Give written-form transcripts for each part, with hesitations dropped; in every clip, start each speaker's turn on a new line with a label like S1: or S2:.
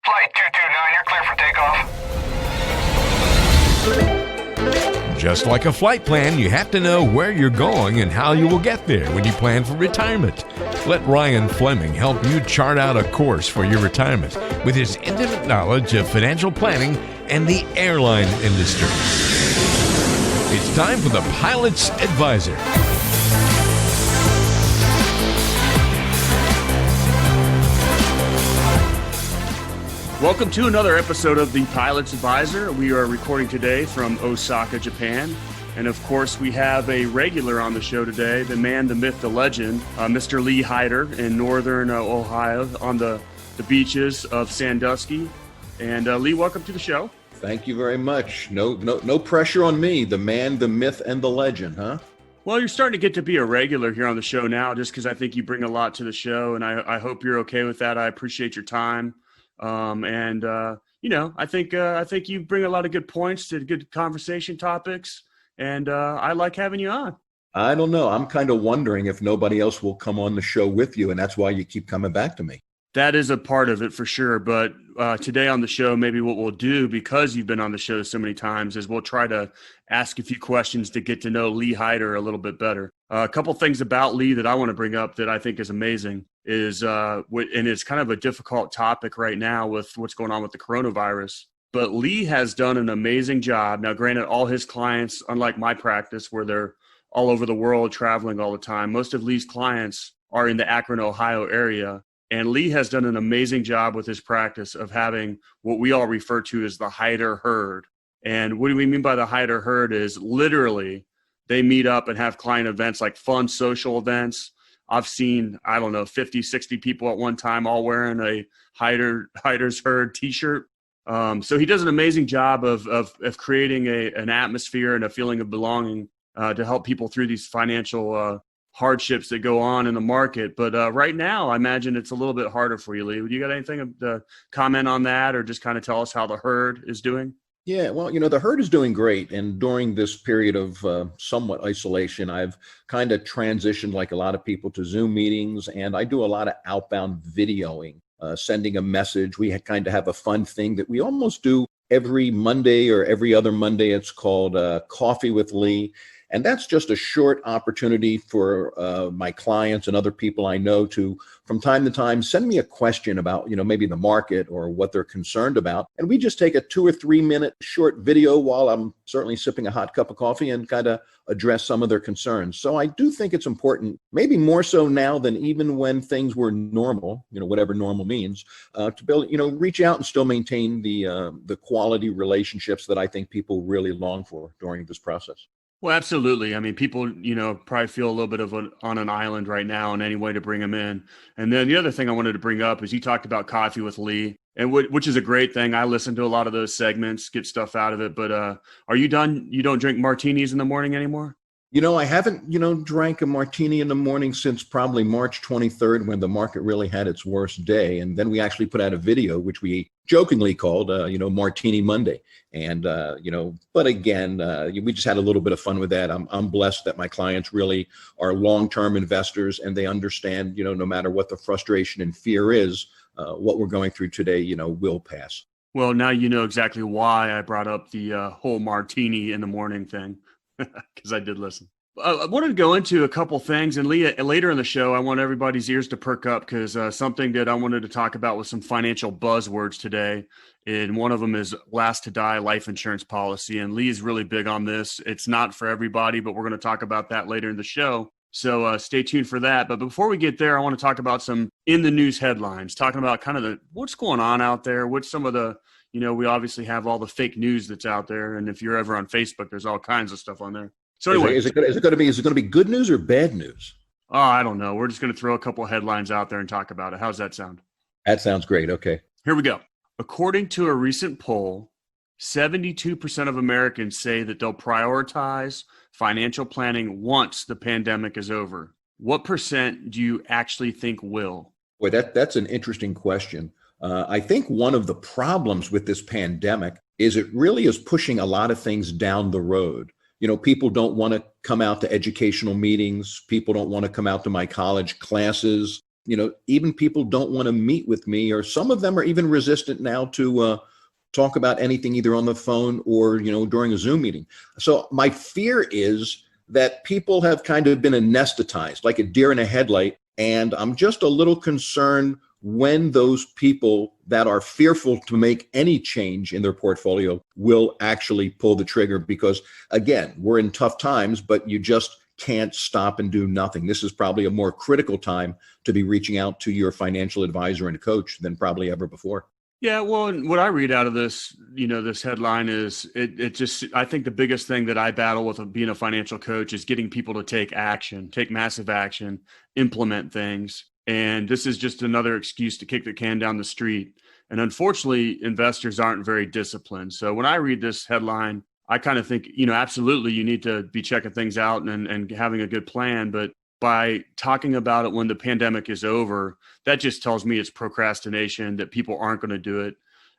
S1: Flight 229, you're clear for takeoff.
S2: Just like a flight plan, you have to know where you're going and how you will get there when you plan for retirement. Let Ryan Fleming help you chart out a course for your retirement with his intimate knowledge of financial planning and the airline industry. It's time for the Pilot's Advisor.
S3: Welcome to another episode of the Pilot's Advisor. We are recording today from Osaka, Japan. And of course, we have a regular on the show today, the man, the myth, the legend, Mr. Lee Hyder in northern Ohio on the beaches of Sandusky. And Lee, welcome to the show.
S4: Thank you very much. No pressure on me. The man, the myth, and the legend, huh?
S3: Well, you're starting to get to be a regular here on the show now, just because I think you bring a lot to the show. And I hope you're okay with that. I appreciate your time. I think you bring a lot of good points to good conversation topics, and I like having you on.
S4: I don't know. I'm kind of wondering if nobody else will come on the show with you, and that's why you keep coming back to me.
S3: That is a part of it for sure. But today on the show, maybe what we'll do, because you've been on the show so many times, is we'll try to ask a few questions to get to know Lee Hyder a little bit better. A couple things about Lee that I want to bring up that I think is amazing is, and it's kind of a difficult topic right now with what's going on with the coronavirus. But Lee has done an amazing job. Now, granted, all his clients, unlike my practice where they're all over the world traveling all the time, most of Lee's clients are in the Akron, Ohio area. And Lee has done an amazing job with his practice of having what we all refer to as the Hyder herd. And what do we mean by the Hyder herd is literally they meet up and have client events like fun social events. I've seen, 50, 60 people at one time all wearing a Hyder's herd t-shirt. So he does an amazing job of creating an atmosphere and a feeling of belonging to help people through these financial hardships that go on in the market. But right now, I imagine it's a little bit harder for you, Lee. Would you got anything to comment on that, or just kind of tell us how the herd is doing?
S4: Yeah, well, the herd is doing great. And during this period of somewhat isolation, I've kind of transitioned, like a lot of people, to Zoom meetings. And I do a lot of outbound videoing, sending a message. We kind of have a fun thing that we almost do every Monday or every other Monday. It's called Coffee with Lee. And that's just a short opportunity for my clients and other people I know to, from time to time, send me a question about, maybe the market or what they're concerned about. And we just take a 2 or 3 minute short video while I'm certainly sipping a hot cup of coffee and kind of address some of their concerns. So I do think it's important, maybe more so now than even when things were normal, whatever normal means, to build, reach out and still maintain the quality relationships that I think people really long for during this process.
S3: Well, absolutely. I mean, people, probably feel a little bit on an island right now and any way to bring them in. And then the other thing I wanted to bring up is you talked about Coffee with Lee, and which is a great thing. I listen to a lot of those segments, get stuff out of it. But are you done? You don't drink martinis in the morning anymore?
S4: I haven't, drank a martini in the morning since probably March 23rd, when the market really had its worst day. And then we actually put out a video, which we jokingly called, Martini Monday. And, but again, we just had a little bit of fun with that. I'm blessed that my clients really are long-term investors, and they understand, no matter what the frustration and fear is, what we're going through today, will pass.
S3: Well, now you know exactly why I brought up the whole martini in the morning thing. Because I did listen. I wanted to go into a couple things, and later in the show, I want everybody's ears to perk up, because something that I wanted to talk about was some financial buzzwords today. And one of them is last to die life insurance policy. And Lee is really big on this. It's not for everybody, but we're going to talk about that later in the show. So stay tuned for that. But before we get there, I want to talk about some in the news headlines, talking about kind of what's going on out there, what's some of the we obviously have all the fake news that's out there. And if you're ever on Facebook, there's all kinds of stuff on there. So anyway,
S4: is it going to be good news or bad news?
S3: Oh, I don't know. We're just going to throw a couple of headlines out there and talk about it. How's that sound?
S4: That sounds great. Okay.
S3: Here we go. According to a recent poll, 72% of Americans say that they'll prioritize financial planning once the pandemic is over. What percent do you actually think will?
S4: Boy, that's an interesting question. I think one of the problems with this pandemic is it really is pushing a lot of things down the road. People don't want to come out to educational meetings. People don't want to come out to my college classes. even people don't want to meet with me, or some of them are even resistant now to talk about anything either on the phone or, during a Zoom meeting. So my fear is that people have kind of been anesthetized like a deer in a headlight. And I'm just a little concerned when those people that are fearful to make any change in their portfolio will actually pull the trigger, because again, we're in tough times, but you just can't stop and do nothing. This is probably a more critical time to be reaching out to your financial advisor and coach than probably ever before.
S3: Yeah, well, and what I read out of this, this headline is it just, I think the biggest thing that I battle with being a financial coach is getting people to take action, take massive action, implement things. And this is just another excuse to kick the can down the street. And unfortunately, investors aren't very disciplined. So when I read this headline, I kind of think, absolutely you need to be checking things out and having a good plan. But by talking about it when the pandemic is over, that just tells me it's procrastination, that people aren't going to do it.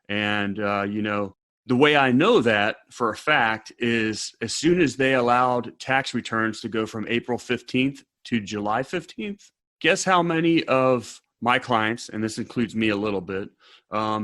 S3: And, the way I know that for a fact is as soon as they allowed tax returns to go from April 15th to July 15th, guess how many of my clients, and this includes me a little bit,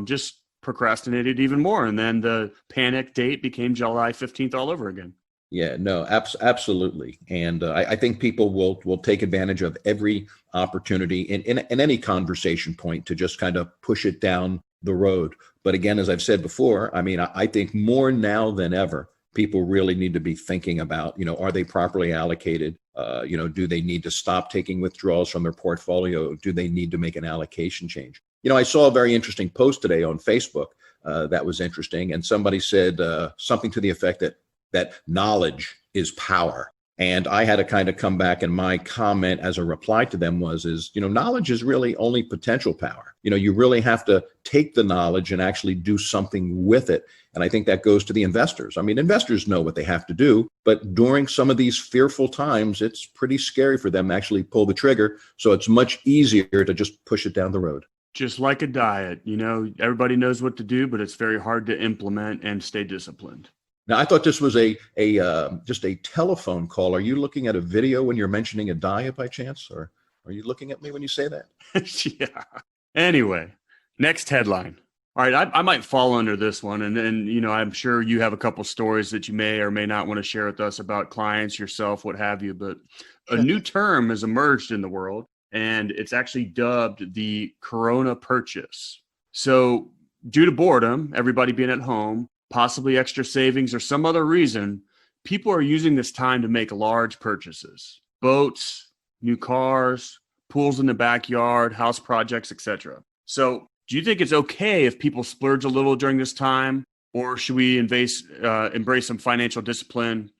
S3: just procrastinated even more. And then the panic date became July 15th all over again.
S4: Yeah, no, absolutely. And I think people will take advantage of every opportunity in any conversation point to just kind of push it down the road. But again, as I've said before, I think more now than ever, people really need to be thinking about, are they properly allocated? Do they need to stop taking withdrawals from their portfolio? Do they need to make an allocation change? I saw a very interesting post today on Facebook that was interesting. And somebody said something to the effect that knowledge is power. And I had to kind of come back, and my comment as a reply to them is knowledge is really only potential power. You really have to take the knowledge and actually do something with it. And I think that goes to the investors. Investors know what they have to do, but during some of these fearful times, it's pretty scary for them to actually pull the trigger. So it's much easier to just push it down the road.
S3: Just like a diet, everybody knows what to do, but it's very hard to implement and stay disciplined.
S4: Now, I thought this was just a telephone call. Are you looking at a video when you're mentioning a diet by chance, or are you looking at me when you say that?
S3: Yeah. Anyway, next headline. All right, I might fall under this one, and then I'm sure you have a couple stories that you may or may not want to share with us about clients, yourself, what have you. But a new term has emerged in the world, and it's actually dubbed the Corona purchase. So, due to boredom, everybody being at home, possibly extra savings or some other reason, people are using this time to make large purchases: boats, new cars, pools in the backyard, house projects, etc. So do you think it's okay if people splurge a little during this time, or should we embrace some financial discipline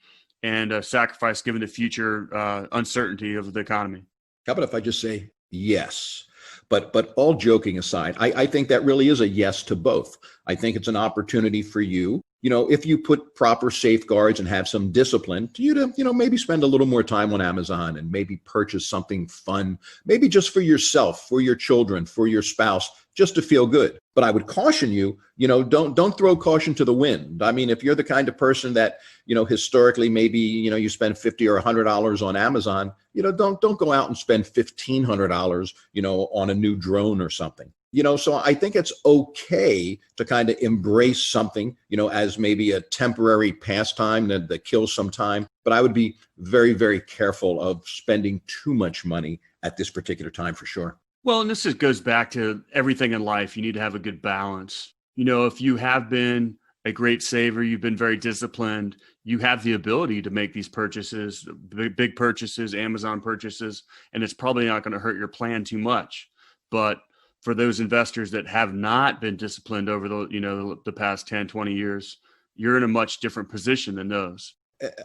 S3: and sacrifice given the future uncertainty of the economy?
S4: How about if I just say yes? But all joking aside, I think that really is a yes to both. I think it's an opportunity for you, if you put proper safeguards and have some discipline, to you to, maybe spend a little more time on Amazon and maybe purchase something fun, maybe just for yourself, for your children, for your spouse, just to feel good. But I would caution you, don't throw caution to the wind. If you're the kind of person that, historically, maybe, you spend $50 or $100 on Amazon, don't go out and spend $1,500, on a new drone or something. So I think it's okay to kind of embrace something, as maybe a temporary pastime that kills some time. But I would be very, very careful of spending too much money at this particular time for sure.
S3: Well, and this goes back to everything in life. You need to have a good balance. If you have been a great saver, you've been very disciplined, you have the ability to make these purchases, big purchases, Amazon purchases, and it's probably not going to hurt your plan too much. But for those investors that have not been disciplined over the past 10, 20 years, you're in a much different position than those.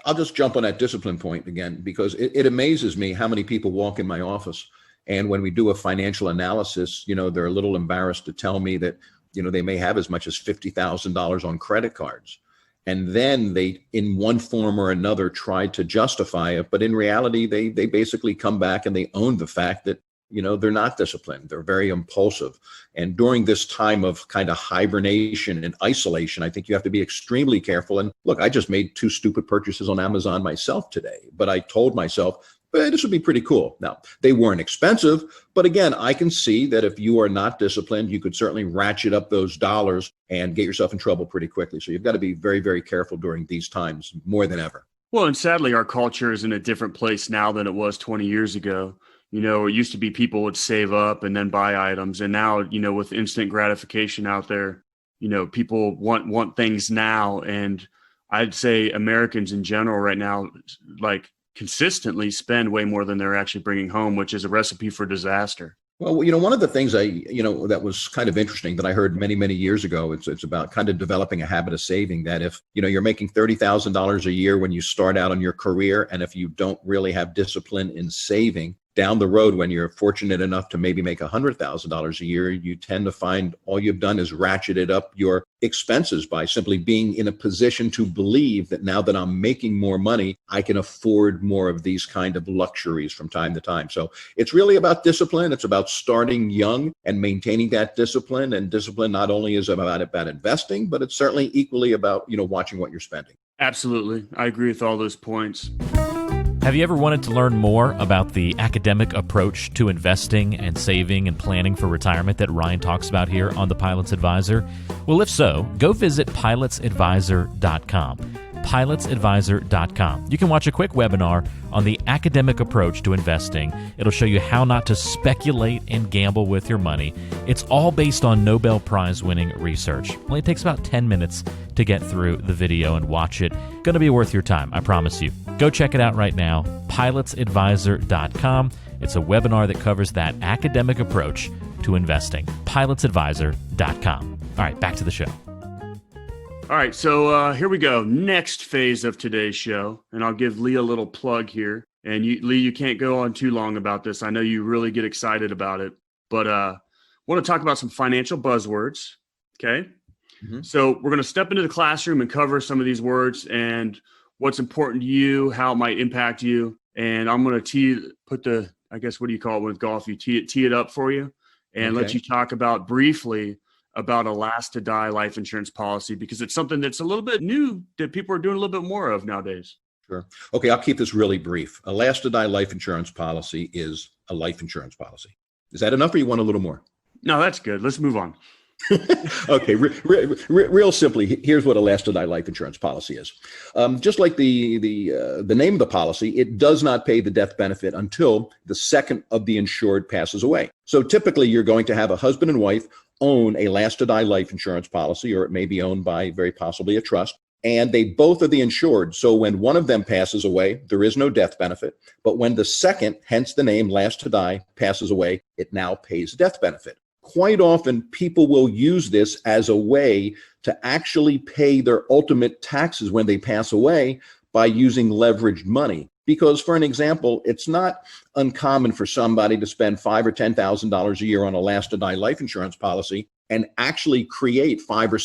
S4: I'll just jump on that discipline point again, because it amazes me how many people walk in my office. And when we do a financial analysis, they're a little embarrassed to tell me that, they may have as much as $50,000 on credit cards. And then they, in one form or another, try to justify it. But in reality, they basically come back and they own the fact that, they're not disciplined. They're very impulsive. And during this time of kind of hibernation and isolation, I think you have to be extremely careful. And look, I just made 2 stupid purchases on Amazon myself today, but I told myself But this would be pretty cool. Now, they weren't expensive, but again, I can see that if you are not disciplined, you could certainly ratchet up those dollars and get yourself in trouble pretty quickly. So you've got to be very, very careful during these times more than ever.
S3: Well, and sadly, our culture is in a different place now than it was 20 years ago. It used to be people would save up and then buy items. And now, with instant gratification out there, people want things now. And I'd say Americans in general right now, like, consistently spend way more than they're actually bringing home, which is a recipe for disaster.
S4: Well, one of the things that was kind of interesting that I heard many, many years ago, it's about kind of developing a habit of saving, that if, you're making $30,000 a year when you start out on your career, and if you don't really have discipline in saving, down the road, when you're fortunate enough to maybe make $100,000 a year, you tend to find all you've done is ratcheted up your expenses by simply being in a position to believe that now that I'm making more money, I can afford more of these kind of luxuries from time to time. So it's really about discipline. It's about starting young and maintaining that discipline. And discipline not only is about investing, but it's certainly equally about, watching what you're spending.
S3: Absolutely. I agree with all those points.
S1: Have you ever wanted to learn more about the academic approach to investing and saving and planning for retirement that Ryan talks about here on The Pilot's Advisor? Well, if so, go visit pilotsadvisor.com. pilotsadvisor.com. You can watch a quick webinar on the academic approach to investing. It'll show you how not to speculate and gamble with your money. It's all based on Nobel Prize winning research. Only takes about 10 minutes to get through the video and watch it. Going to be worth your time, I promise you. Go check it out right now, pilotsadvisor.com. It's a webinar that covers that academic approach to investing. pilotsadvisor.com. All right, back to the show.
S3: All right, so here we go. Next phase of today's show, and I'll give Lee a little plug here. And Lee, you can't go on too long about this. I know you really get excited about it, but want to talk about some financial buzzwords, okay? Mm-hmm. So we're going to step into the classroom and cover some of these words and what's important to you, how it might impact you. And I'm going to what do you call it with golf? You tee it up for you and let you talk about briefly about a last to die life insurance policy, because it's something that's a little bit new that people are doing a little bit more of nowadays.
S4: Sure. Okay, I'll keep this really brief. A last to die life insurance policy is a life insurance policy. Is that enough, or you want a little more?
S3: No, that's good. Let's move on.
S4: Okay, real simply, here's what a last to die life insurance policy is. Just like the name of the policy, it does not pay the death benefit until the second of the insured passes away. So typically, you're going to have a husband and wife own a last to die life insurance policy, or it may be owned by very possibly a trust, and they both are the insured. So when one of them passes away, there is no death benefit. But when the second, hence the name last to die, passes away, it now pays death benefit. Quite often, people will use this as a way to actually pay their ultimate taxes when they pass away by using leveraged money. Because, for an example, it's not uncommon for somebody to spend $5,000 or $10,000 a year on a last to die life insurance policy and actually create $500,000 or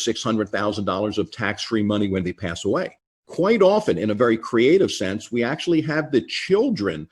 S4: $600,000 of tax-free money when they pass away. Quite often, in a very creative sense, we actually have the children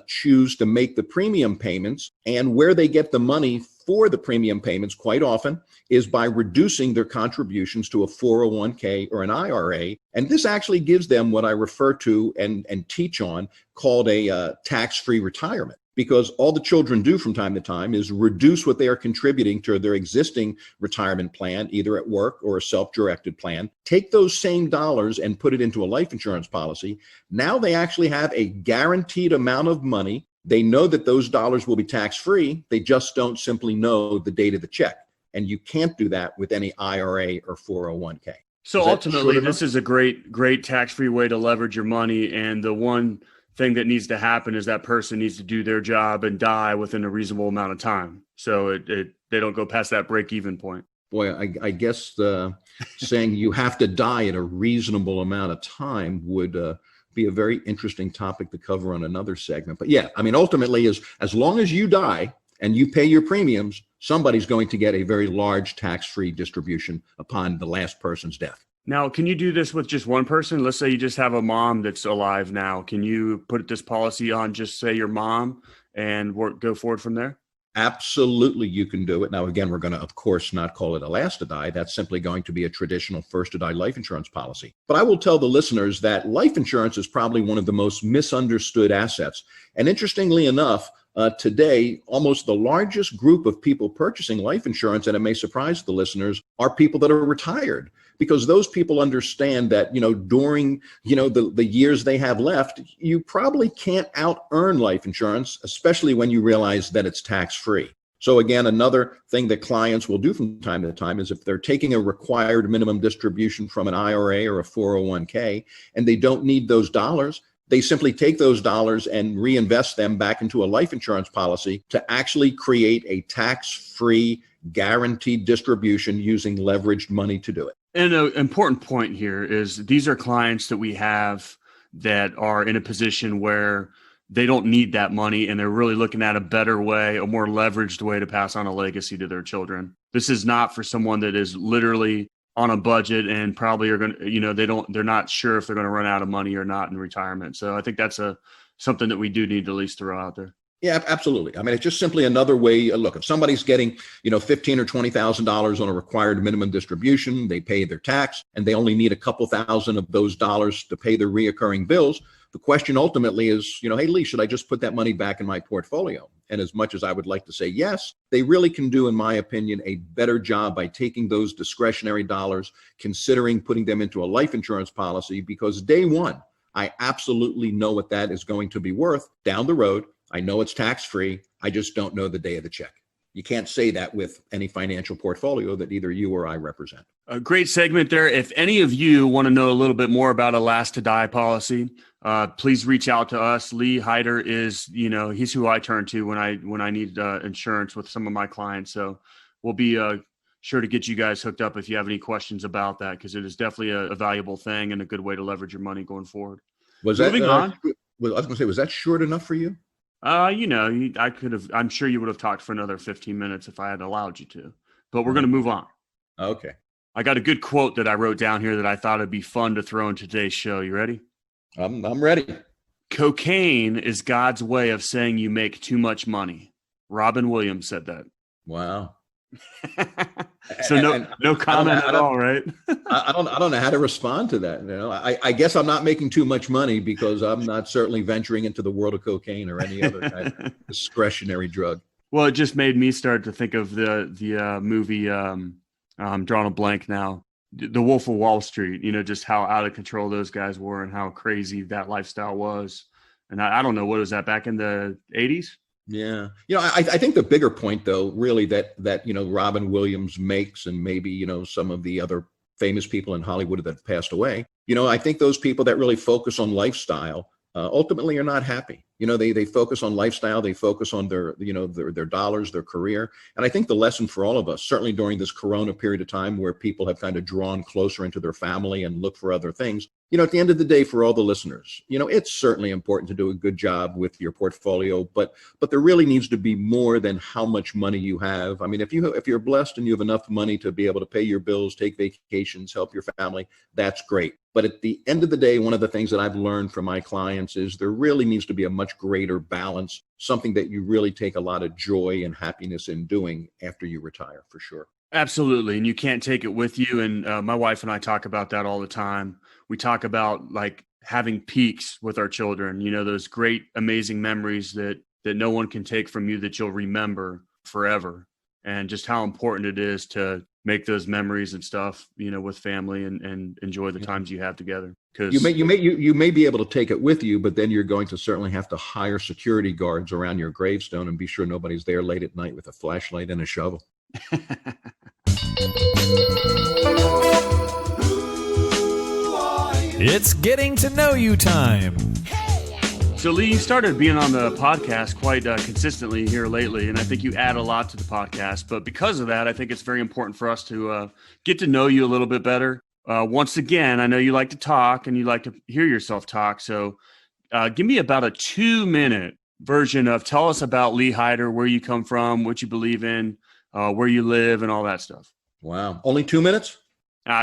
S4: choose to make the premium payments, and where they get the money for the premium payments quite often is by reducing their contributions to a 401k or an IRA. And this actually gives them what I refer to and teach on called a tax-free retirement. Because all the children do from time to time is reduce what they are contributing to their existing retirement plan, either at work or a self-directed plan, take those same dollars and put it into a life insurance policy. Now they actually have a guaranteed amount of money. They know that those dollars will be tax-free. They just don't simply know the date of the check. And you can't do that with any IRA or 401k.
S3: So ultimately, this is a great tax-free way to leverage your money. And the one thing that needs to happen is that person needs to do their job and die within a reasonable amount of time. So they don't go past that break-even point.
S4: Boy, I guess saying you have to die at a reasonable amount of time would be a very interesting topic to cover on another segment. But yeah, I mean, ultimately, as long as you die and you pay your premiums, somebody's going to get a very large tax-free distribution upon the last person's death.
S3: Now, can you do this with just one person? Let's say you just have a mom that's alive now. Can you put this policy on just say your mom and go forward from there?
S4: Absolutely, you can do it. Now, again, we're going to, of course, not call it a last to die. That's simply going to be a traditional first to die life insurance policy. But I will tell the listeners that life insurance is probably one of the most misunderstood assets. And interestingly enough, today, almost the largest group of people purchasing life insurance, and it may surprise the listeners, are people that are retired. Because those people understand that, during, the years they have left, you probably can't out earn life insurance, especially when you realize that it's tax free. So again, another thing that clients will do from time to time is if they're taking a required minimum distribution from an IRA or a 401k, and they don't need those dollars, they simply take those dollars and reinvest them back into a life insurance policy to actually create a tax-free guaranteed distribution using leveraged money to do it.
S3: And an important point here is these are clients that we have that are in a position where they don't need that money and they're really looking at a better way, a more leveraged way to pass on a legacy to their children. This is not for someone that is literally on a budget and probably are going to, they're not sure if they're going to run out of money or not in retirement. So I think that's something that we do need to at least throw out there.
S4: Yeah, absolutely. I mean, it's just simply another way. Look, if somebody's getting, $15,000 or $20,000 on a required minimum distribution, they pay their tax, and they only need a couple thousand of those dollars to pay their reoccurring bills. The question ultimately is, hey, Lee, should I just put that money back in my portfolio? And as much as I would like to say yes, they really can do, in my opinion, a better job by taking those discretionary dollars, considering putting them into a life insurance policy, because day one, I absolutely know what that is going to be worth down the road. I know it's tax-free. I just don't know the day of the check. You can't say that with any financial portfolio that either you or I represent.
S3: A great segment there. If any of you want to know a little bit more about a last to die policy, please reach out to us. Lee Hyder is, he's who I turn to when I need insurance with some of my clients. So we'll be sure to get you guys hooked up if you have any questions about that, because it is definitely a valuable thing and a good way to leverage your money going forward. Moving on.
S4: I was going to say, was that short enough for you?
S3: I could have, I'm sure you would have talked for another 15 minutes if I had allowed you to, but we're going to move on.
S4: Okay.
S3: I got a good quote that I wrote down here that I thought it'd be fun to throw in today's show. You ready?
S4: I'm ready.
S3: Cocaine is God's way of saying you make too much money. Robin Williams said that.
S4: Wow.
S3: So no comment at all, right?
S4: I don't know how to respond to that. I guess I'm not making too much money because I'm not certainly venturing into the world of cocaine or any other kind of discretionary drug.
S3: Well, it just made me start to think of the movie. I'm drawing a blank now. The Wolf of Wall Street. Just how out of control those guys were and how crazy that lifestyle was. And I don't know, what was that, back in the 80s?
S4: Yeah. I think the bigger point, though, really that Robin Williams makes, and maybe, some of the other famous people in Hollywood that have passed away, I think those people that really focus on lifestyle ultimately are not happy. They focus on lifestyle. They focus on their dollars, their career. And I think the lesson for all of us, certainly during this Corona period of time where people have kind of drawn closer into their family and look for other things, at the end of the day, for all the listeners, it's certainly important to do a good job with your portfolio, but there really needs to be more than how much money you have. I mean, if you're blessed and you have enough money to be able to pay your bills, take vacations, help your family, that's great. But at the end of the day, one of the things that I've learned from my clients is there really needs to be a much greater balance, something that you really take a lot of joy and happiness in doing after you retire, for sure.
S3: Absolutely. And you can't take it with you. And my wife and I talk about that all the time. We talk about like having peaks with our children, those great, amazing memories that no one can take from you that you'll remember forever. And just how important it is to make those memories and stuff, with family and enjoy the times you have together. Because
S4: you may be able to take it with you, but then you're going to certainly have to hire security guards around your gravestone and be sure nobody's there late at night with a flashlight and a shovel.
S5: It's getting to know you time.
S3: So Lee, you started being on the podcast quite consistently here lately, and I think you add a lot to the podcast. But because of that, I think it's very important for us to get to know you a little bit better. Once again, I know you like to talk and you like to hear yourself talk. So give me about a 2-minute version of tell us about Lee Hyder, where you come from, what you believe in, where you live, and all that stuff.
S4: Wow. Only 2 minutes?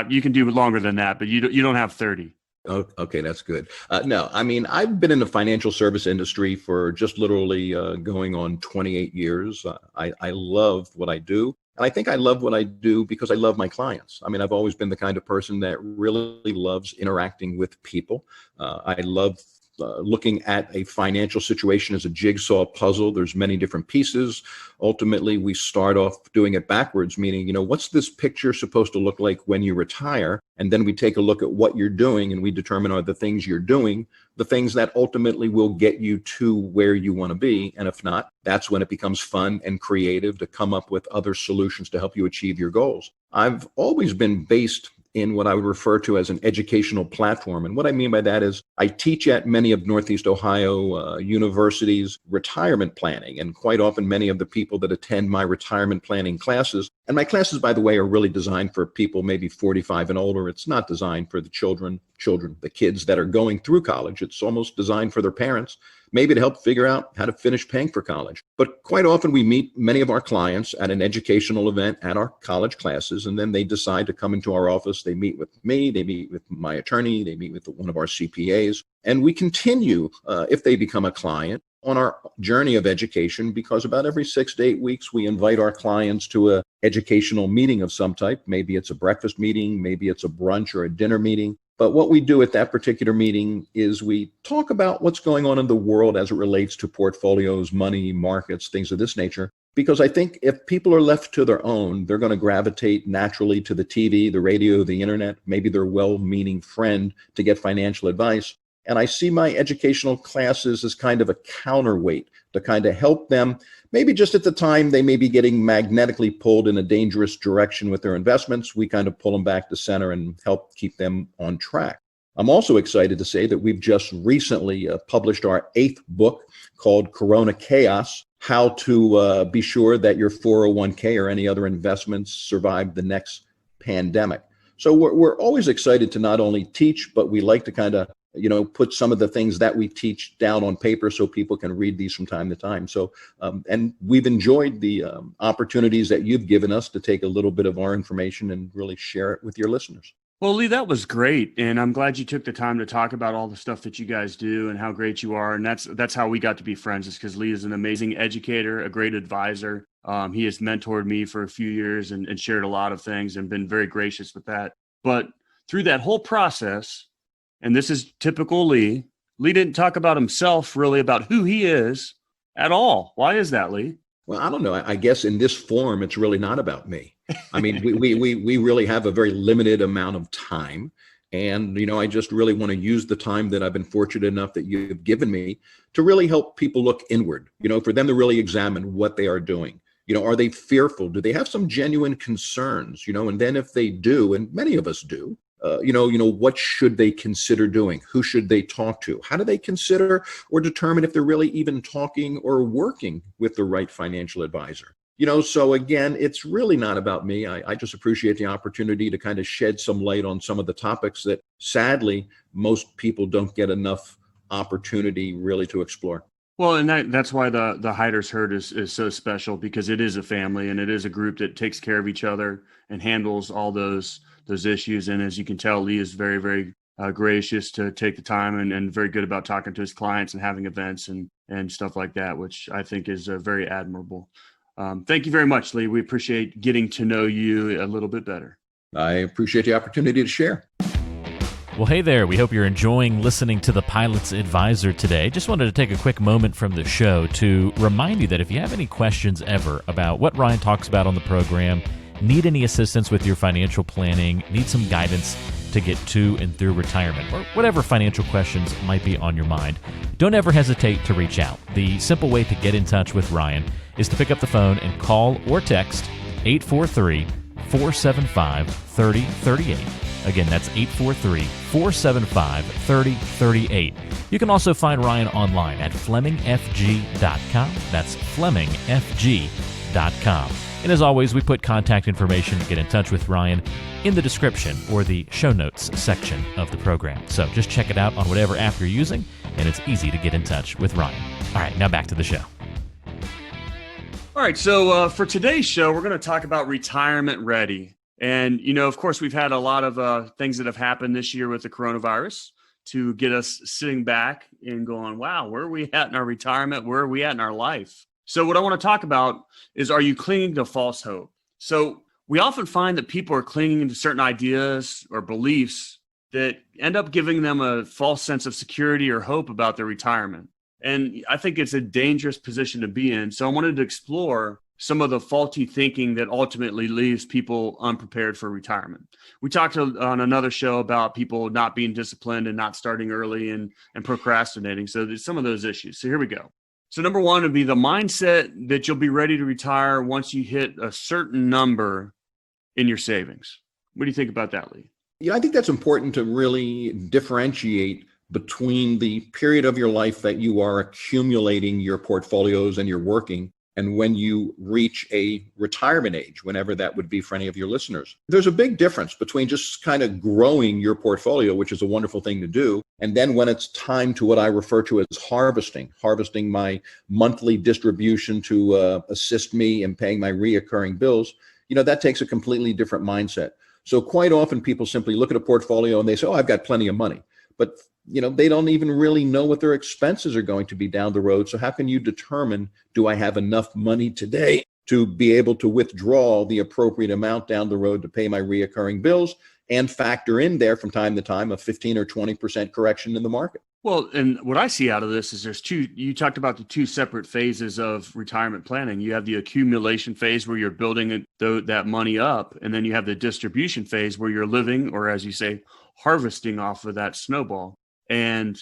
S3: You can do longer than that, but you don't have 30.
S4: Oh, okay, that's good. No, I mean, I've been in the financial service industry for just literally going on 28 years. I love what I do. And I think I love what I do because I love my clients. I mean, I've always been the kind of person that really loves interacting with people. I love looking at a financial situation as a jigsaw puzzle. There's many different pieces. Ultimately, we start off doing it backwards, meaning, what's this picture supposed to look like when you retire? And then we take a look at what you're doing and we determine are the things you're doing the things that ultimately will get you to where you want to be. And if not, that's when it becomes fun and creative to come up with other solutions to help you achieve your goals. I've always been based in what I would refer to as an educational platform. And what I mean by that is I teach at many of Northeast Ohio universities retirement planning. And quite often, many of the people that attend my retirement planning classes, and my classes, by the way, are really designed for people maybe 45 and older. It's not designed for the the kids that are going through college. It's almost designed for their parents, maybe to help figure out how to finish paying for college. But quite often we meet many of our clients at an educational event at our college classes, and then they decide to come into our office. They meet with me, they meet with my attorney, they meet with one of our CPAs, and we continue, if they become a client, on our journey of education, because about every 6 to 8 weeks, we invite our clients to a educational meeting of some type. Maybe it's a breakfast meeting, maybe it's a brunch or a dinner meeting. But what we do at that particular meeting is we talk about what's going on in the world as it relates to portfolios, money, markets, things of this nature. Because I think if people are left to their own, they're going to gravitate naturally to the TV, the radio, the internet, maybe their well-meaning friend to get financial advice. And I see my educational classes as kind of a counterweight to kind of help them. Maybe just at the time they may be getting magnetically pulled in a dangerous direction with their investments. We kind of pull them back to center and help keep them on track. I'm also excited to say that we've just recently published our 8th book called Corona Chaos: How to Be Sure That Your 401k or any other investments survive the next pandemic. So we're always excited to not only teach, but we like to kind of put some of the things that we teach down on paper so people can read these from time to time. So, and we've enjoyed the opportunities that you've given us to take a little bit of our information and really share it with your listeners.
S3: Well, Lee, that was great. And I'm glad you took the time to talk about all the stuff that you guys do and how great you are. And that's how we got to be friends, is because Lee is an amazing educator, a great advisor. He has mentored me for a few years and shared a lot of things and been very gracious with that. But through that whole process, and this is typical Lee didn't talk about himself, really, about who he is at all. Why is that, Lee?
S4: Well, I don't know. I guess in this form, it's really not about me. I mean, we really have a very limited amount of time. And, I just really want to use the time that I've been fortunate enough that you've given me to really help people look inward, for them to really examine what they are doing. Are they fearful? Do they have some genuine concerns? And then if they do, and many of us do, what should they consider doing? Who should they talk to? How do they consider or determine if they're really even talking or working with the right financial advisor? So again, it's really not about me. I just appreciate the opportunity to kind of shed some light on some of the topics that sadly, most people don't get enough opportunity really to explore.
S3: Well, and that's why the Hiders Herd is so special, because it is a family and it is a group that takes care of each other and handles all those issues. And as you can tell, Lee is very, very gracious to take the time and very good about talking to his clients and having events and stuff like that, which I think is very admirable. Thank you very much, Lee. We appreciate getting to know you a little bit better.
S4: I appreciate the opportunity to share.
S1: Well, hey there. We hope you're enjoying listening to the Pilot's Advisor today. Just wanted to take a quick moment from the show to remind you that if you have any questions ever about what Ryan talks about on the program, need any assistance with your financial planning, need some guidance to get to and through retirement, or whatever financial questions might be on your mind, don't ever hesitate to reach out. The simple way to get in touch with Ryan is to pick up the phone and call or text 843-475-3038. Again, that's 843-475-3038. You can also find Ryan online at FlemingFG.com. That's FlemingFG.com. And as always, we put contact information to get in touch with Ryan in the description or the show notes section of the program. So just check it out on whatever app you're using, and it's easy to get in touch with Ryan. All right, now back to the show.
S3: All right, so for today's show, we're going to talk about retirement ready. And, of course, we've had a lot of things that have happened this year with the coronavirus to get us sitting back and going, wow, where are we at in our retirement? Where are we at in our life? So what I want to talk about is, are you clinging to false hope? So we often find that people are clinging to certain ideas or beliefs that end up giving them a false sense of security or hope about their retirement. And I think it's a dangerous position to be in. So I wanted to explore some of the faulty thinking that ultimately leaves people unprepared for retirement. We talked on another show about people not being disciplined and not starting early and procrastinating. So there's some of those issues. So here we go. So number one would be the mindset that you'll be ready to retire once you hit a certain number in your savings. What do you think about that, Lee?
S4: I think that's important to really differentiate between the period of your life that you are accumulating your portfolios and you're working, and when you reach a retirement age, whenever that would be for any of your listeners. There's a big difference between just kind of growing your portfolio, which is a wonderful thing to do, and then when it's time to what I refer to as harvesting my monthly distribution to assist me in paying my reoccurring bills. That takes a completely different mindset. So quite often people simply look at a portfolio and they say, oh, I've got plenty of money. But they don't even really know what their expenses are going to be down the road. So how can you determine, do I have enough money today to be able to withdraw the appropriate amount down the road to pay my reoccurring bills and factor in there from time to time a 15 or 20% correction in the market?
S3: Well, and what I see out of this is you talked about the two separate phases of retirement planning. You have the accumulation phase where you're building that money up, and then you have the distribution phase where you're living, or as you say, harvesting off of that snowball. And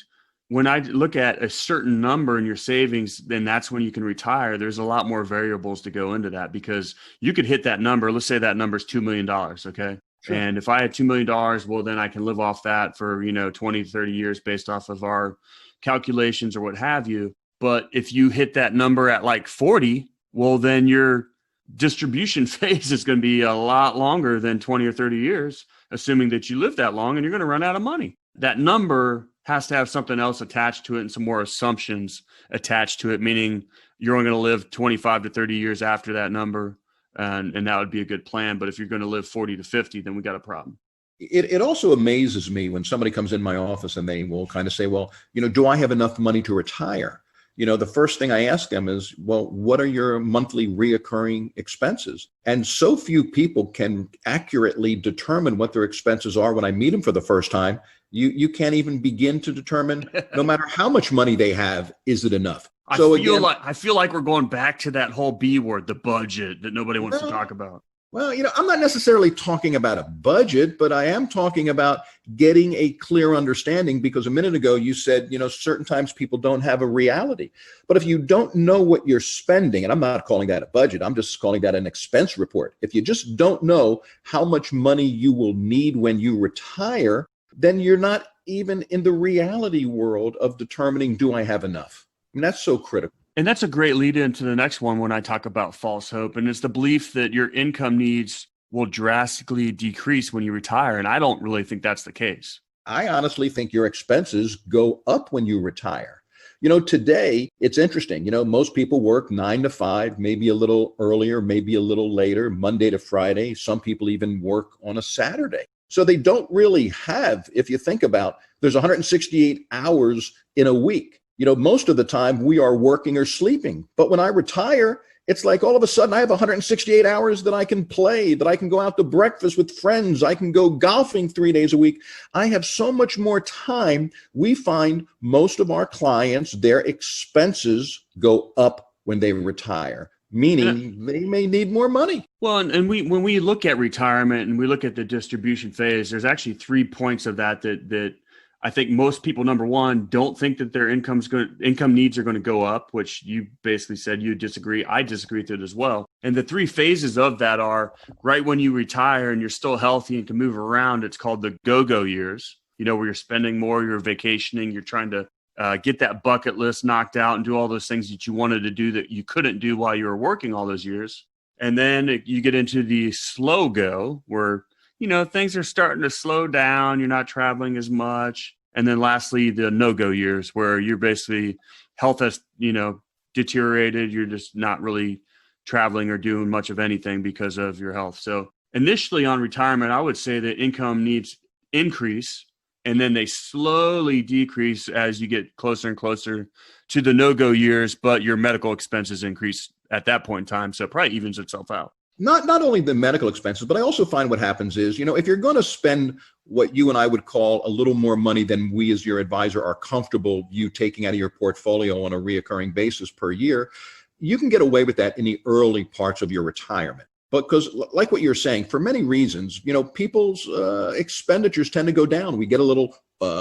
S3: when I look at a certain number in your savings, then that's when you can retire. There's a lot more variables to go into that, because you could hit that number. Let's say that number is $2 million. Okay. Sure. And if I had $2 million, well, then I can live off that for, 20, 30 years based off of our calculations or what have you. But if you hit that number at like 40, well, then your distribution phase is going to be a lot longer than 20 or 30 years, assuming that you live that long, and you're going to run out of money. That number has to have something else attached to it and some more assumptions attached to it, meaning you're only going to live 25 to 30 years after that number. And that would be a good plan. But if you're going to live 40 to 50, then we got a problem.
S4: It also amazes me when somebody comes in my office and they will kind of say, well, do I have enough money to retire? The first thing I ask them is, well, what are your monthly reoccurring expenses? And so few people can accurately determine what their expenses are when I meet them for the first time. You can't even begin to determine, no matter how much money they have, is it enough?
S3: I feel like we're going back to that whole B word, the budget, that nobody wants to talk about.
S4: Well, I'm not necessarily talking about a budget, but I am talking about getting a clear understanding, because a minute ago you said, certain times people don't have a reality. But if you don't know what you're spending, and I'm not calling that a budget, I'm just calling that an expense report. If you just don't know how much money you will need when you retire, then you're not even in the reality world of determining, do I have enough? And that's so critical.
S3: And that's a great lead into the next one when I talk about false hope. And it's the belief that your income needs will drastically decrease when you retire. And I don't really think that's the case.
S4: I honestly think your expenses go up when you retire. Today, it's interesting. Most people work 9 to 5, maybe a little earlier, maybe a little later, Monday to Friday. Some people even work on a Saturday. So they don't really have, if you think about, there's 168 hours in a week. Most of the time we are working or sleeping. But when I retire, it's like all of a sudden I have 168 hours that I can play, that I can go out to breakfast with friends. I can go golfing 3 days a week. I have so much more time. We find most of our clients, their expenses go up when they retire, meaning they may need more money.
S3: Well, and when we look at retirement and we look at the distribution phase, there's actually 3 points of that I think most people, number one, don't think that their income needs are going to go up, which you basically said you disagree. I disagree with it as well. And the 3 phases of that are right when you retire and you're still healthy and can move around. It's called the go-go years, where you're spending more, you're vacationing, you're trying to get that bucket list knocked out and do all those things that you wanted to do that you couldn't do while you were working all those years. And then you get into the slow go where things are starting to slow down. You're not traveling as much. And then lastly, the no-go years where you're basically health has, deteriorated. You're just not really traveling or doing much of anything because of your health. So initially on retirement, I would say that income needs increase, and then they slowly decrease as you get closer and closer to the no-go years, but your medical expenses increase at that point in time. So it probably evens itself out.
S4: Not only the medical expenses, but I also find what happens is, if you're going to spend what you and I would call a little more money than we as your advisor are comfortable you taking out of your portfolio on a reoccurring basis per year, you can get away with that in the early parts of your retirement. Because like what you're saying, for many reasons, people's expenditures tend to go down. We get a little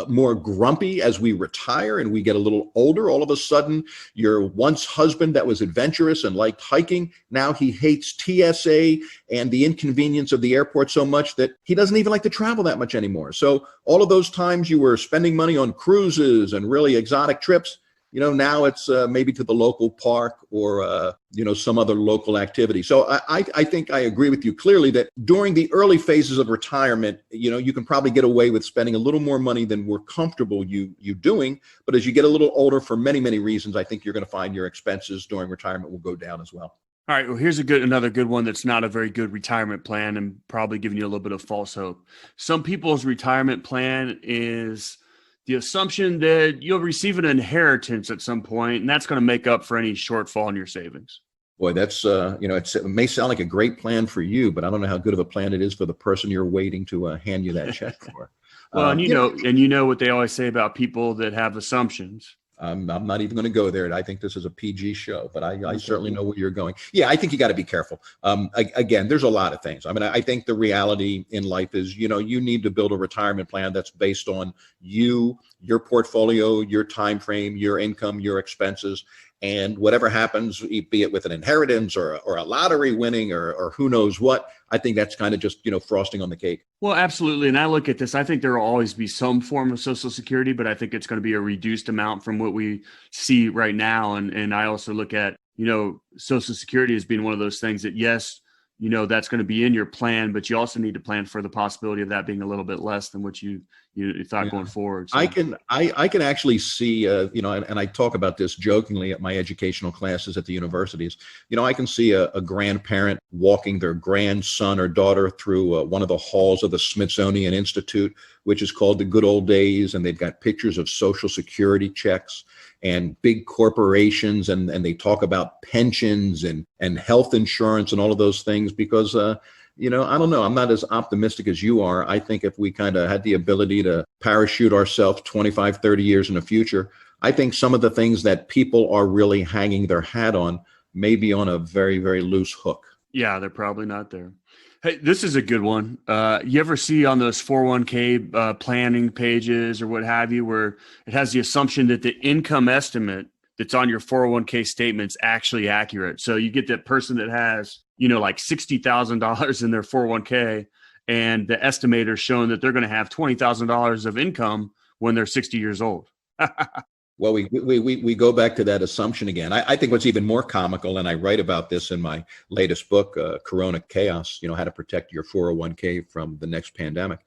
S4: more grumpy as we retire and we get a little older. All of a sudden, your once husband that was adventurous and liked hiking, now he hates TSA and the inconvenience of the airport so much that he doesn't even like to travel that much anymore. So all of those times you were spending money on cruises and really exotic trips, now it's maybe to the local park or, some other local activity. So I think I agree with you clearly that during the early phases of retirement, you can probably get away with spending a little more money than we're comfortable you doing. But as you get a little older, for many, many reasons, I think you're going to find your expenses during retirement will go down as well.
S3: All right. Well, here's another good one that's not a very good retirement plan and probably giving you a little bit of false hope. Some people's retirement plan is the assumption that you'll receive an inheritance at some point, and that's going to make up for any shortfall in your savings.
S4: Boy, that's, it may sound like a great plan for you, but I don't know how good of a plan it is for the person you're waiting to hand you that check for.
S3: Well, and you know what they always say about people that have assumptions.
S4: I'm not even going to go there. I think this is a PG show, but I certainly know where you're going. Yeah, I think you got to be careful. Again, there's a lot of things. I mean, I think the reality in life is, you need to build a retirement plan that's based on you, your portfolio, your time frame, your income, your expenses, and whatever happens, be it with an inheritance or a lottery winning or who knows what. I think that's kind of just, frosting on the cake.
S3: Well, absolutely. And I look at this, I think there will always be some form of Social Security, but I think it's going to be a reduced amount from what we see right now. And I also look at, Social Security as being one of those things that, yes, that's going to be in your plan, but you also need to plan for the possibility of that being a little bit less than what you thought going forward. So.
S4: I can actually see, and I talk about this jokingly at my educational classes at the universities. I can see a grandparent walking their grandson or daughter through one of the halls of the Smithsonian Institute, which is called the Good Old Days, and they've got pictures of Social Security checks and big corporations, and they talk about pensions and health insurance and all of those things because, I don't know, I'm not as optimistic as you are. I think if we kind of had the ability to parachute ourselves 25, 30 years in the future, I think some of the things that people are really hanging their hat on may be on a very, very loose hook.
S3: Yeah, they're probably not there. Hey, this is a good one. You ever see on those 401k planning pages or what have you, where it has the assumption that the income estimate that's on your 401k statement is actually accurate? So you get that person that has, like $60,000 in their 401k, and the estimator showing that they're going to have $20,000 of income when they're 60 years old.
S4: Well, we go back to that assumption again. I think what's even more comical, and I write about this in my latest book, Corona Chaos, how to protect your 401k from the next pandemic,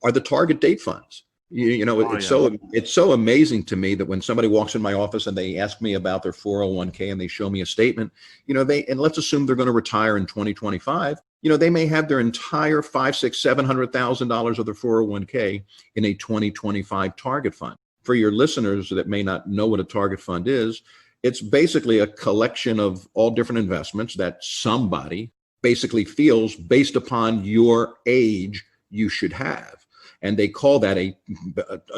S4: are the target date funds. It's so amazing to me that when somebody walks in my office and they ask me about their 401k and they show me a statement, and let's assume they're going to retire in 2025, they may have their entire $500,000, $600,000, $700,000 of their 401k in a 2025 target fund. For your listeners that may not know what a target fund is, it's basically a collection of all different investments that somebody basically feels based upon your age you should have. And they call that a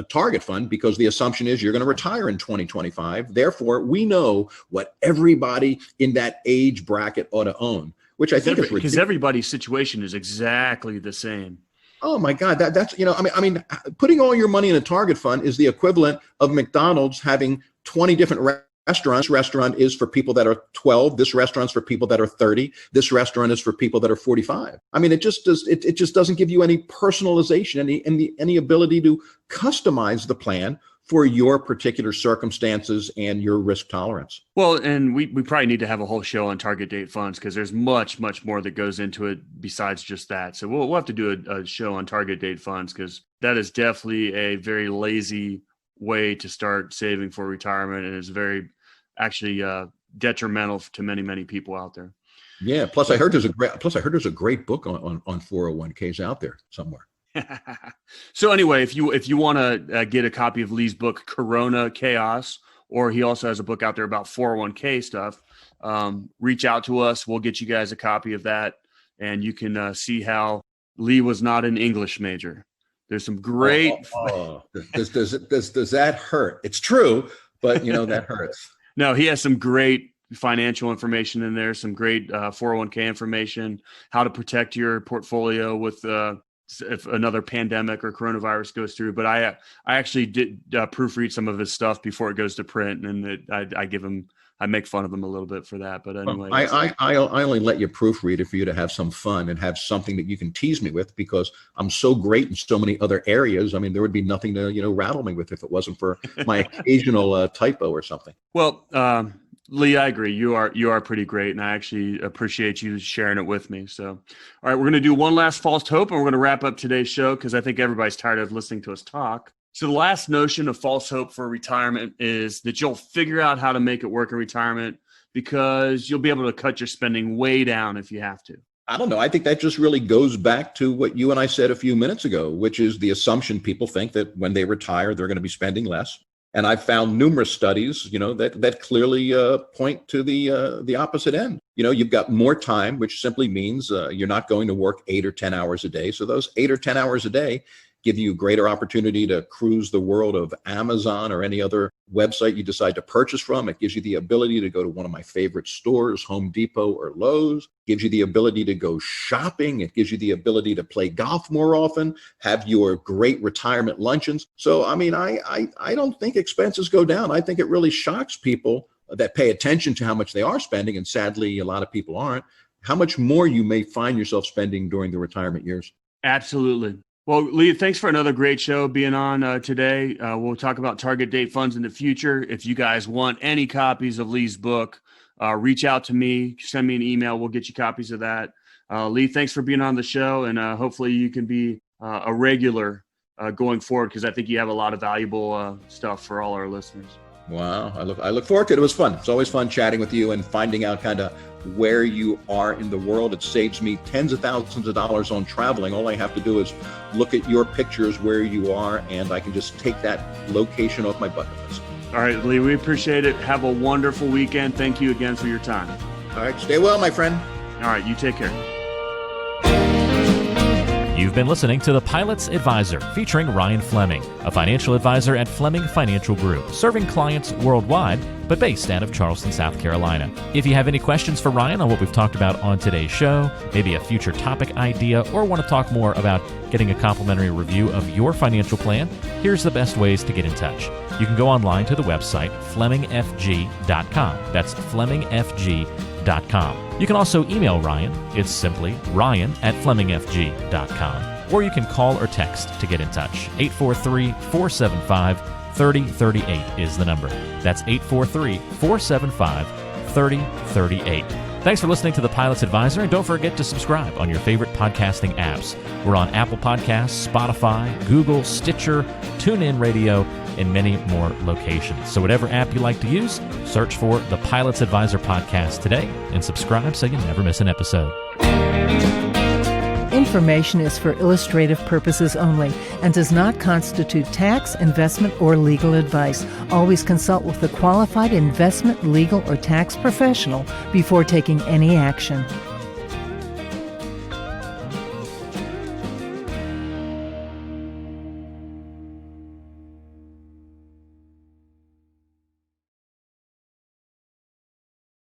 S4: target fund because the assumption is you're going to retire in 2025. Therefore, we know what everybody in that age bracket ought to own, which I think is ridiculous.
S3: Because everybody's situation is exactly the same.
S4: Oh my God, that's I mean, putting all your money in a target fund is the equivalent of McDonald's having 20 different restaurants. This restaurant is for people that are 12. This restaurant's for people that are 30. This restaurant is for people that are 45. I mean, it just doesn't give you any personalization, any ability to customize the plan for your particular circumstances and your risk tolerance.
S3: Well, and we probably need to have a whole show on target date funds because there's much, much more that goes into it besides just that. So we'll have to do a show on target date funds because that is definitely a very lazy way to start saving for retirement and is very actually detrimental to many, many people out there.
S4: Yeah. Plus, I heard there's a great book on 401ks out there somewhere.
S3: So anyway, if you want to get a copy of Lee's book, Corona Chaos, or he also has a book out there about 401k stuff, reach out to us. We'll get you guys a copy of that, and you can see how Lee was not an English major. There's some great.
S4: Does that hurt? It's true, but that hurts.
S3: No, he has some great financial information in there, some great 401k information, how to protect your portfolio with if another pandemic or coronavirus goes through. But I actually did proofread some of his stuff before it goes to print, and I make fun of him a little bit for that. But anyway,
S4: I only let you proofread it for you to have some fun and have something that you can tease me with, because I'm so great in so many other areas. I mean, there would be nothing to rattle me with if it wasn't for my occasional typo or something.
S3: Well, Lee, I agree. You are pretty great, and I actually appreciate you sharing it with me. So, all right, we're going to do one last false hope, and we're going to wrap up today's show because I think everybody's tired of listening to us talk. So the last notion of false hope for retirement is that you'll figure out how to make it work in retirement because you'll be able to cut your spending way down if you have to.
S4: I don't know. I think that just really goes back to what you and I said a few minutes ago, which is the assumption people think that when they retire, they're going to be spending less. And I've found numerous studies, that clearly point to the opposite end. You've got more time, which simply means you're not going to work 8 or 10 hours a day. So those 8 or 10 hours a day give you greater opportunity to cruise the world of Amazon or any other website you decide to purchase from. It gives you the ability to go to one of my favorite stores, Home Depot or Lowe's. It gives you the ability to go shopping. It gives you the ability to play golf more often, have your great retirement luncheons. So, I mean, I don't think expenses go down. I think it really shocks people that pay attention to how much they are spending, and sadly, a lot of people aren't, how much more you may find yourself spending during the retirement years.
S3: Absolutely. Well, Lee, thanks for another great show being on today. We'll talk about target date funds in the future. If you guys want any copies of Lee's book, reach out to me, send me an email. We'll get you copies of that. Lee, thanks for being on the show, and hopefully you can be a regular going forward, because I think you have a lot of valuable stuff for all our listeners.
S4: Wow. I look forward to it. It was fun. It's always fun chatting with you and finding out kind of where you are in the world. It saves me tens of thousands of dollars on traveling. All I have to do is look at your pictures where you are, and I can just take that location off my bucket list.
S3: All right, Lee, we appreciate it. Have a wonderful weekend. Thank you again for your time.
S4: All right. Stay well, my friend.
S3: All right. You take care.
S1: You've been listening to The Pilot's Advisor, featuring Ryan Fleming, a financial advisor at Fleming Financial Group, serving clients worldwide, but based out of Charleston, South Carolina. If you have any questions for Ryan on what we've talked about on today's show, maybe a future topic idea, or want to talk more about getting a complimentary review of your financial plan, here's the best ways to get in touch. You can go online to the website FlemingFG.com. That's FlemingFG.com. You can also email Ryan. It's simply ryan@FlemingFG.com. Or you can call or text to get in touch. 843-475-3038 is the number. That's 843-475-3038. Thanks for listening to The Pilot's Advisor, and don't forget to subscribe on your favorite podcasting apps. We're on Apple Podcasts, Spotify, Google, Stitcher, TuneIn Radio, and many more locations. So whatever app you like to use, search for The Pilot's Advisor podcast today and subscribe so you never miss an episode.
S6: Information is for illustrative purposes only and does not constitute tax, investment, or legal advice. Always consult with a qualified investment, legal, or tax professional before taking any action.